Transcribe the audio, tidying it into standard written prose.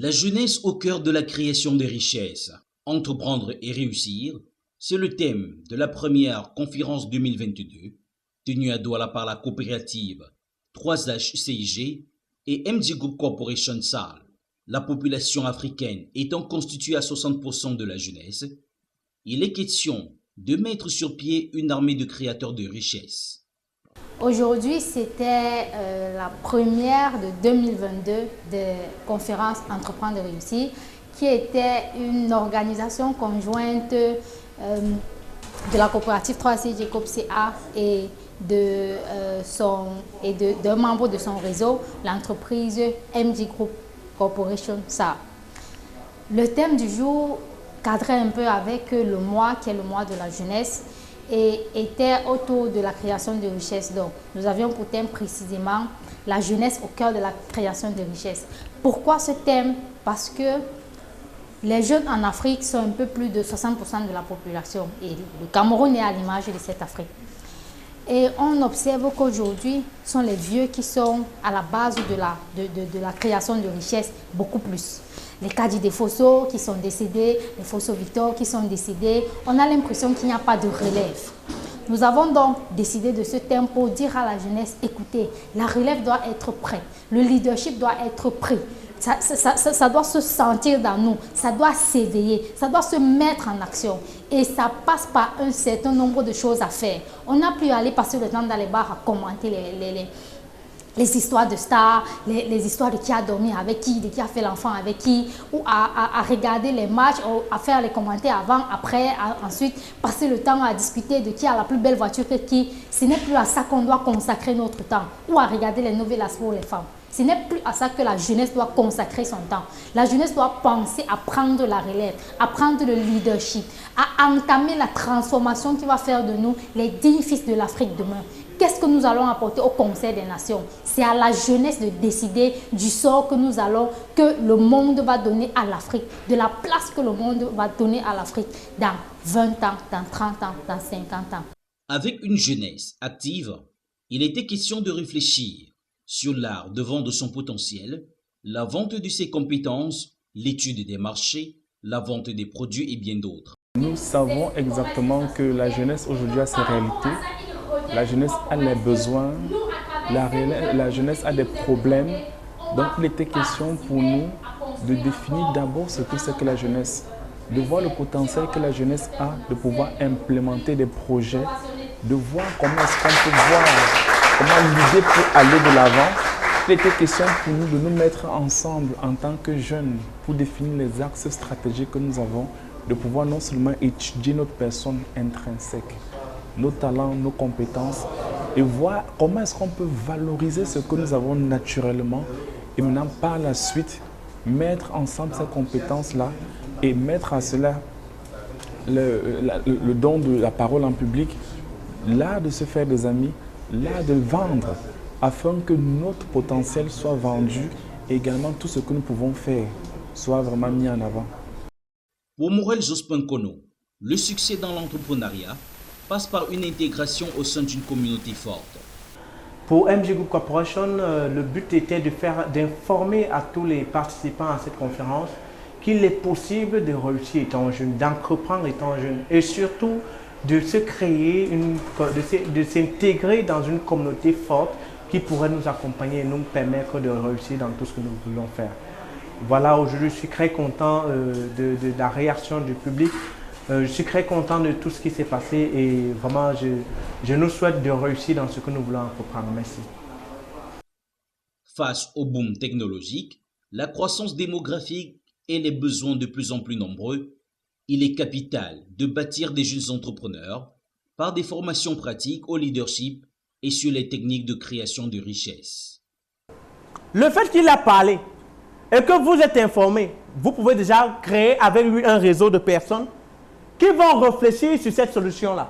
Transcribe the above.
La jeunesse au cœur de la création des richesses. Entreprendre et réussir, c'est le thème de la première conférence 2022 tenue à Douala par la coopérative 3HCIG et MD Group Corporation SAL. La population africaine étant constituée à 60% de la jeunesse, il est question de mettre sur pied une armée de créateurs de richesses. Aujourd'hui, c'était la première de 2022 de conférence Entreprendre et réussir, qui était une organisation conjointe de la coopérative 3CG COPCA et d'un membre de son réseau, l'entreprise MD Group Corporation SAL. Le thème du jour cadrait un peu avec le mois qui est le mois de la jeunesse et était autour de la création de richesses. Donc, nous avions pour thème précisément la jeunesse au cœur de la création de richesses. Pourquoi ce thème? Parce que les jeunes en Afrique sont un peu plus de 60% de la population et le Cameroun est à l'image de cette Afrique. Et on observe qu'aujourd'hui, ce sont les vieux qui sont à la base de la création de richesses, beaucoup plus. Les Kadi des Fosso qui sont décédés, les Fosso Victor qui sont décédés, on a l'impression qu'il n'y a pas de relève. Nous avons donc décidé de ce thème pour dire à la jeunesse, écoutez, la relève doit être prête, le leadership doit être pris. Ça doit se sentir dans nous, ça doit s'éveiller, ça doit se mettre en action. Et ça passe par un certain nombre de choses à faire. On n'a plus à aller passer le temps dans les bars à commenter les histoires de stars, les histoires de qui a dormi avec qui, de qui a fait l'enfant avec qui, ou à regarder les matchs, ou à faire les commentaires avant, après, ensuite passer le temps à discuter de qui a la plus belle voiture que qui. Ce n'est plus à ça qu'on doit consacrer notre temps, ou à regarder les novellas pour les femmes. Ce n'est plus à ça que la jeunesse doit consacrer son temps. La jeunesse doit penser à prendre la relève, à prendre le leadership, à entamer la transformation qui va faire de nous les dignes fils de l'Afrique demain. Qu'est-ce que nous allons apporter au Conseil des Nations? C'est à la jeunesse de décider du sort que le monde va donner à l'Afrique, de la place que le monde va donner à l'Afrique dans 20 ans, dans 30 ans, dans 50 ans. Avec une jeunesse active, il était question de réfléchir sur l'art de vendre son potentiel, la vente de ses compétences, l'étude des marchés, la vente des produits et bien d'autres. Nous savons exactement que la jeunesse aujourd'hui a ses réalités, la jeunesse a les besoins, la jeunesse a des problèmes. Donc il était question pour nous de définir d'abord ce que c'est que la jeunesse, de voir le potentiel que la jeunesse a, de pouvoir implémenter des projets, de voir comment est-ce qu'on peut voir comment l'idée pour aller de l'avant. Il était question pour nous de nous mettre ensemble en tant que jeunes pour définir les axes stratégiques que nous avons, de pouvoir non seulement étudier notre personne intrinsèque, nos talents, nos compétences et voir comment est-ce qu'on peut valoriser ce que nous avons naturellement et maintenant par la suite mettre ensemble ces compétences-là et mettre à cela le don de la parole en public, l'art de se faire des amis, l'art de vendre, afin que notre potentiel soit vendu et également tout ce que nous pouvons faire soit vraiment mis en avant. Pour Morel Jospin-Kono, le succès dans l'entrepreneuriat passe par une intégration au sein d'une communauté forte. Pour MG Group Corporation, le but était d'informer à tous les participants à cette conférence qu'il est possible de réussir étant jeune, d'entreprendre étant jeune et surtout de se créer, de s'intégrer dans une communauté forte qui pourrait nous accompagner et nous permettre de réussir dans tout ce que nous voulons faire. Voilà, aujourd'hui je suis très content de la réaction du public. Je suis très content de tout ce qui s'est passé et vraiment je nous souhaite de réussir dans ce que nous voulons entreprendre. Merci. Face au boom technologique, la croissance démographique et les besoins de plus en plus nombreux, il est capital de bâtir des jeunes entrepreneurs par des formations pratiques au leadership et sur les techniques de création de richesses. Le fait qu'il a parlé et que vous êtes informé, vous pouvez déjà créer avec lui un réseau de personnes qui vont réfléchir sur cette solution-là.